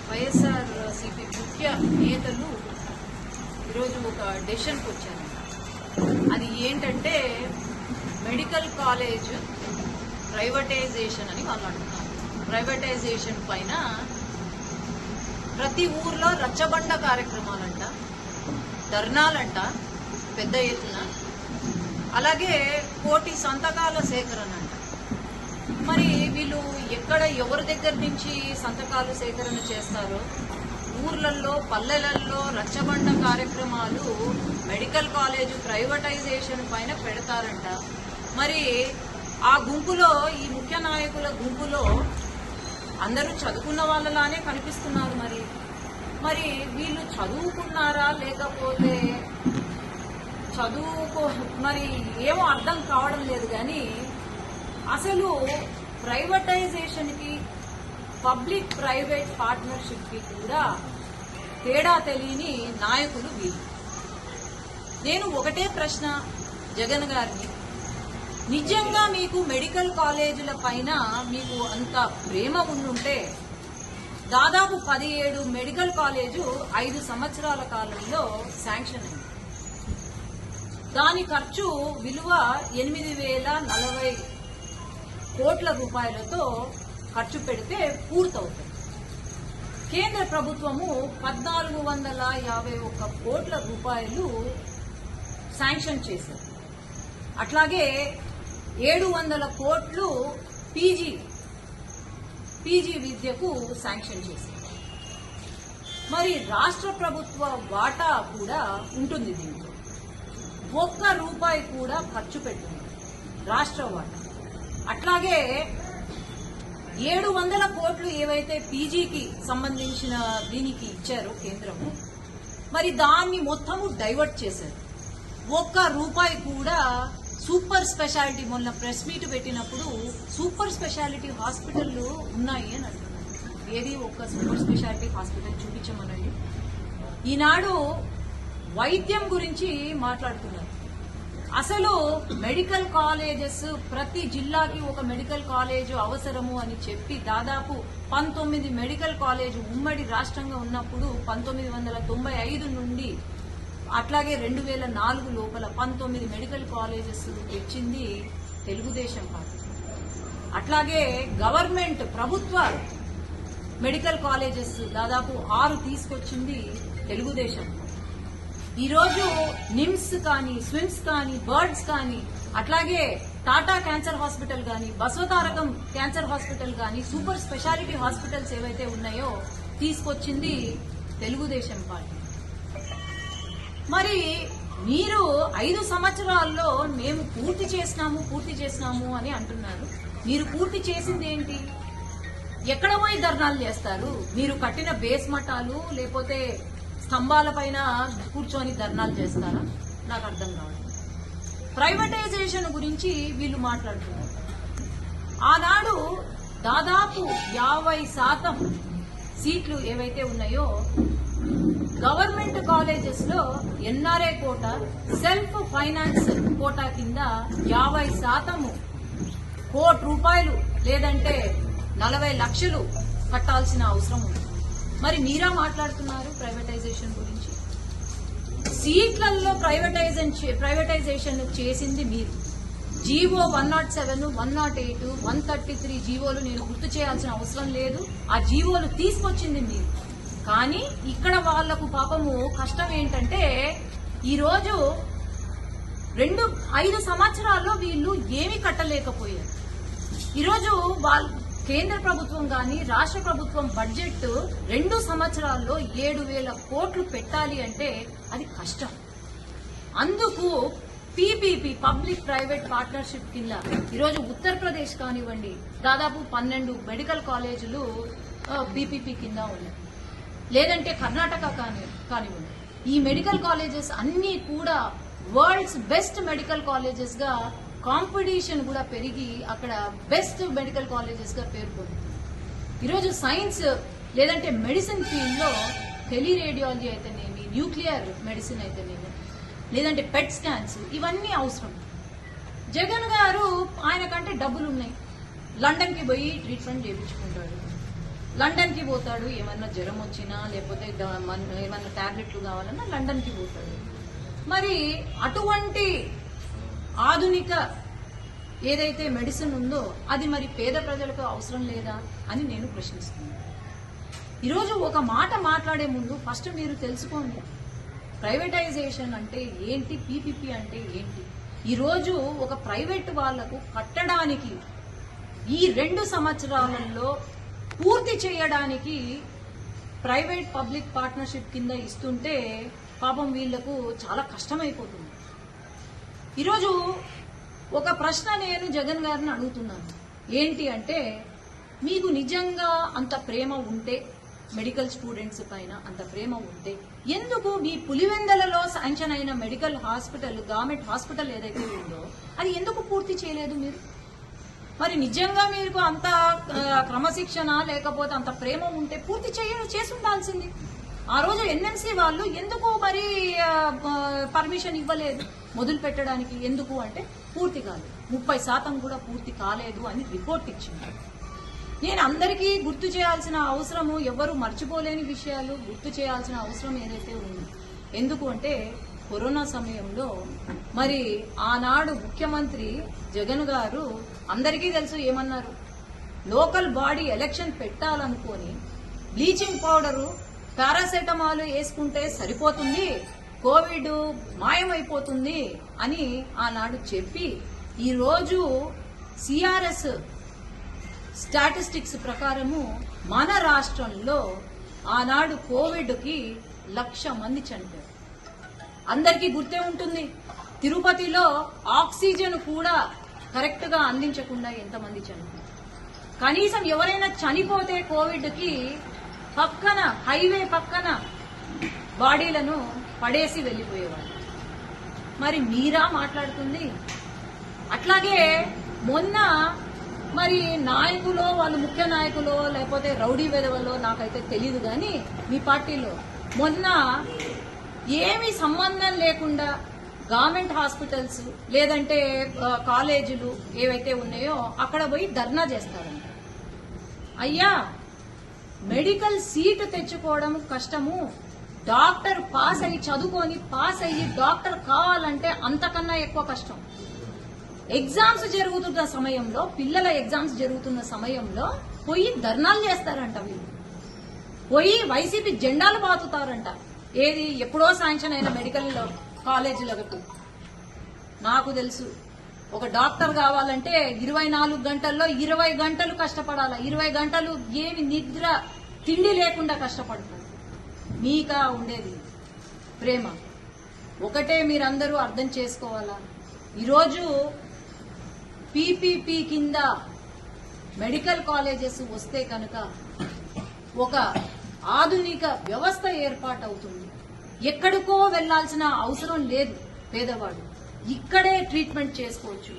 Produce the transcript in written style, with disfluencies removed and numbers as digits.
YSR CP ముఖ్య నేతలు ఈరోజు ఒక డెసిషన్కి వచ్చారు. అది ఏంటంటే మెడికల్ కాలేజ్ ప్రైవేటైజేషన్ అని వాళ్ళు అంటున్నారు. ప్రైవేటైజేషన్ పైన ప్రతి ఊర్లో రచ్చబండ కార్యక్రమాలంట, ధర్నాలంట పెద్ద ఎత్తున, అలాగే 1,000,000 సంతకాల సేకరణ అంట. మరి వీళ్ళు ఎక్కడ ఎవరి దగ్గర నుంచి సంతకాలు సేకరణ చేస్తారో, ఊర్లలో పల్లెలలో రచ్చబండ కార్యక్రమాలు మెడికల్ కాలేజ్ ప్రైవేటైజేషన్ పైన పెడతారంట. మరి ఆ గుంపులో, ఈ ముఖ్య నాయకుల గుంపులో అందరూ చదువుకున్న వాళ్ళలానే కనిపిస్తున్నారు. మరి వీళ్ళు చదువుకున్నారా లేకపోతే మరి ఏమో అర్థం కావడం లేదు. కానీ అసలు ప్రైవేటైజేషన్ కి పబ్లిక్ ప్రైవేట్ పార్ట్నర్షిప్ కి కూడా తేడా తెలియని నాయకులు వీళ్ళు. నేను ఒకటే ప్రశ్న జగన్ గారిని, నిజంగా మీకు మెడికల్ కాలేజీల పైన మీకు అంత ప్రేమ ఉండుంటే దాదాపు 17 మెడికల్ కాలేజు 5 సంవత్సరాల కాలంలో శాంక్షన్ అయింది. దాని ఖర్చు విలువ 8,040 కోట్ల రూపాయలతో ఖర్చు పెడితే పూర్తవుతుంది. కేంద్ర ప్రభుత్వము 1,451 కోట్ల రూపాయలు శాంక్షన్ చేశారు. అట్లాగే 700 కోట్లు పీజీ విద్యకు శాంక్షన్ చేశారు. మరి రాష్ట్ర ప్రభుత్వ వాటా కూడా ఉంటుంది. దీంట్లో 1 రూపాయి కూడా ఖర్చు పెట్టింది రాష్ట్ర వాటా. అట్లాగే 700 కోట్లు ఏవైతే పీజీకి సంబంధించిన దీనికి ఇచ్చారో కేంద్రము, మరి దాన్ని మొత్తము డైవర్ట్ చేశారు. 1 రూపాయి కూడా సూపర్ స్పెషాలిటీ, మొన్న ప్రెస్ మీట్ పెట్టినప్పుడు సూపర్ స్పెషాలిటీ హాస్పిటల్ ఉన్నాయి అని అంటున్నారు. ఏది ఒక్క సూపర్ స్పెషాలిటీ హాస్పిటల్ చూపించమనండి. ఈనాడు వైద్యం గురించి మాట్లాడుతున్నారు. అసలు మెడికల్ కాలేజెస్ ప్రతి జిల్లాకి ఒక మెడికల్ కాలేజ్ అవసరము అని చెప్పి దాదాపు 19 మెడికల్ కాలేజ్ ఉమ్మడి రాష్ట్రంగా ఉన్నప్పుడు 1995 నుండి అట్లాగే 2004 లోపల 19 మెడికల్ కాలేజెస్ తెచ్చింది తెలుగుదేశం పార్టీ. అట్లాగే గవర్నమెంట్ ప్రభుత్వ మెడికల్ కాలేజెస్ దాదాపు 6 తీసుకొచ్చింది తెలుగుదేశం. ఈరోజు నిమ్స్ కానీ, స్విమ్స్ కానీ, బర్డ్స్ కానీ, అట్లాగే టాటా క్యాన్సర్ హాస్పిటల్ కానీ, బసవతారకం క్యాన్సర్ హాస్పిటల్ కానీ, సూపర్ స్పెషాలిటీ హాస్పిటల్స్ ఏవైతే ఉన్నాయో తీసుకొచ్చింది తెలుగుదేశం పార్టీ. మరి మీరు 5 సంవత్సరాల్లో మేము పూర్తి చేసినాము అని అంటున్నారు. మీరు పూర్తి చేసింది ఏంటి? ఎక్కడ పోయి ధర్నాలు చేస్తారు? మీరు కట్టిన బేస్ మఠాలు లేకపోతే స్తంభాల పైన కూర్చొని ధర్నాలు చేస్తారా? నాకు అర్థం కావట్లేదు. ప్రైవేటైజేషన్ గురించి వీళ్ళు మాట్లాడుతున్నారు. ఆనాడు దాదాపు 50% సీట్లు ఏవైతే ఉన్నాయో గవర్నమెంట్ కాలేజెస్ లో NRI quota, self finance quota కింద 50% కోటి రూపాయలు లేదంటే 40 లక్షలు కట్టాల్సిన అవసరం ఉంది. మరి మీరా మాట్లాడుతున్నారు ప్రైవేటైజేషన్ గురించి? సీట్లలో ప్రైవేటైజేషన్ చేసింది మీరు. జీవో 107, 108, 133 జీవోలు నేను గుర్తు చేయాల్సిన అవసరం లేదు. ఆ జీవోలు తీసుకొచ్చింది మీరు. కానీ ఇక్కడ వాళ్లకు పాపము కష్టం ఏంటంటే ఈరోజు 5 సంవత్సరాల్లో వీళ్ళు ఏమీ కట్టలేకపోయారు. ఈరోజు కేంద్ర ప్రభుత్వం గాని రాష్ట్ర ప్రభుత్వం బడ్జెట్ 2 సంవత్సరాల్లో 7,000 కోట్లు పెట్టాలి అంటే అది కష్టం. అందుకు పీపీపీ పబ్లిక్ ప్రైవేట్ పార్ట్నర్షిప్ కింద ఈరోజు ఉత్తరప్రదేశ్ కానివ్వండి దాదాపు 12 మెడికల్ కాలేజీలు పీపీపీ కింద ఉన్నాయి. లేదంటే కర్ణాటక కానివ్వండి. ఈ మెడికల్ కాలేజెస్ అన్ని కూడా వరల్డ్స్ బెస్ట్ మెడికల్ కాలేజెస్ గా కాంపిటీషన్ కూడా పెరిగి అక్కడ బెస్ట్ మెడికల్ కాలేజెస్ గా పేర్కొంటుంది. ఈరోజు సైన్స్ లేదంటే మెడిసిన్ ఫీల్డ్ లో టెలిరేడియాలజీ అయితేనేమి, న్యూక్లియర్ మెడిసిన్ అయితేనేమి, లేదంటే పెట్ స్కాన్స్, ఇవన్నీ అవసరం. జగన్ గారు ఆయనకంటే డబ్బులు ఉన్నాయి, లండన్ కి పోయి ట్రీట్మెంట్ చేయించుకుంటాడు. లండన్ కి పోతాడు, ఏమన్నా జ్వరం వచ్చినా లేకపోతే ఏమన్నా టాబ్లెట్లు కావాలన్నా లండన్ కి పోతాడు. మరి అటువంటి ఆధునిక ఏదైతే మెడిసిన్ ఉందో అది మరి పేద ప్రజలకు అవసరం లేదా అని నేను ప్రశ్నిస్తున్నాను. ఈరోజు ఒక మాట మాట్లాడే ముందు ఫస్ట్ మీరు తెలుసుకోండి, ప్రైవేటైజేషన్ అంటే ఏంటి, పీపీపీ అంటే ఏంటి. ఈరోజు ఒక ప్రైవేట్ వాళ్లకు కట్టడానికి ఈ 2 సంవత్సరాలలో పూర్తి చేయడానికి ప్రైవేట్ పబ్లిక్ పార్ట్నర్షిప్ కింద ఇస్తుంటే పాపం వీళ్లకు చాలా కష్టమైపోతుంది. ఈరోజు ఒక ప్రశ్న నేను జగన్ గారిని అడుగుతున్నాను, ఏంటి అంటే మీకు నిజంగా అంత ప్రేమ ఉంటే, మెడికల్ స్టూడెంట్స్ పైన అంత ప్రేమ ఉంటే ఎందుకు మీ పులివెందలలో శాంక్షన్ అయిన మెడికల్ హాస్పిటల్, గవర్నమెంట్ హాస్పిటల్ ఏదైతే ఉందో అది ఎందుకు పూర్తి చేయలేదు మీరు? మరి నిజంగా మీకు అంత క్రమశిక్షణ లేకపోతే అంత ప్రేమ ఉంటే పూర్తి చేసి ఉండాల్సింది. ఆ రోజు ఎన్ఎంసీ వాళ్ళు ఎందుకు మరి పర్మిషన్ ఇవ్వలేదు మొదలు పెట్టడానికి? ఎందుకు అంటే పూర్తి కాలేదు, 30% కూడా పూర్తి కాలేదు అని రిపోర్ట్ ఇచ్చింది. నేను అందరికీ గుర్తు చేయాల్సిన అవసరము, ఎవరు మర్చిపోలేని విషయాలు గుర్తు చేయాల్సిన అవసరం ఏదైతే ఉంది. ఎందుకు అంటే కరోనా సమయంలో మరి ఆనాడు ముఖ్యమంత్రి జగన్ గారు అందరికీ తెలుసు ఏమన్నారు, లోకల్ బాడీ ఎలక్షన్ పెట్టాలనుకొని బ్లీచింగ్ పౌడరు, పారాసెటమాల్ వేసుకుంటే సరిపోతుంది, కోవిడ్ మాయమైపోతుంది అని ఆనాడు చెప్పి ఈరోజు సిఆర్ఎస్ స్టాటిస్టిక్స్ ప్రకారము మన రాష్ట్రంలో ఆనాడు కోవిడ్ కి 1,00,000 మంది చనిపోయారు. అందరికీ గుర్తే ఉంటుంది, తిరుపతిలో ఆక్సిజన్ కూడా కరెక్ట్ గా అందించకుండా ఎంతమంది చనిపోయారు. కనీసం ఎవరైనా చనిపోతే కోవిడ్ కి పక్కన, హైవే పక్కన బాడీలను పడేసి వెళ్లిపోయేవారు. మరి మీరా మాట్లాడుతుంది? అట్లాగే మొన్న మరి నాయకులో, వాళ్ళు ముఖ్య నాయకులో లేకపోతే రౌడీ వెధవలో నాకైతే తెలీదు, కానీ మీ పార్టీలో మొన్న ఏమీ సంబంధం లేకుండా గవర్నమెంట్ హాస్పిటల్స్ లేదంటే కాలేజీలు ఏవైతే ఉన్నాయో అక్కడ పోయి ధర్నా చేస్తారంట. అయ్యా, మెడికల్ సీటు తెచ్చుకోవడం కష్టము, డాక్టర్ పాస్ అయ్యి చదువుకొని పాస్ అయ్యి డాక్టర్ కావాలంటే అంతకన్నా ఎక్కువ కష్టం. ఎగ్జామ్స్ జరుగుతున్న సమయంలో, పిల్లల ఎగ్జామ్స్ జరుగుతున్న సమయంలో పోయి ధర్నాలు చేస్తారంట. వీళ్ళు పోయి వైసీపీ జెండాలు బాతుతారంట. ఏది, ఎప్పుడో శాంక్షన్ అయిన మెడికల్ కాలేజీలకు. నాకు తెలుసు, ఒక డాక్టర్ కావాలంటే 24 గంటల్లో 20 గంటలు కష్టపడాల, 20 గంటలు ఏమి నిద్ర తిండి లేకుండా కష్టపడతారు. మీకా ఉండేది ప్రేమ? ఒకటే మీరందరూ అర్థం చేసుకోవాలా, ఈరోజు పీపీపీ కింద మెడికల్ కాలేజెస్ వస్తే కనుక ఒక ఆధునిక వ్యవస్థ ఏర్పాటవుతుంది. ఎక్కడికో వెళ్లాల్సిన అవసరం లేదు, పేదవాడు ఇక్కడే ట్రీట్మెంట్ చేసుకోవచ్చు.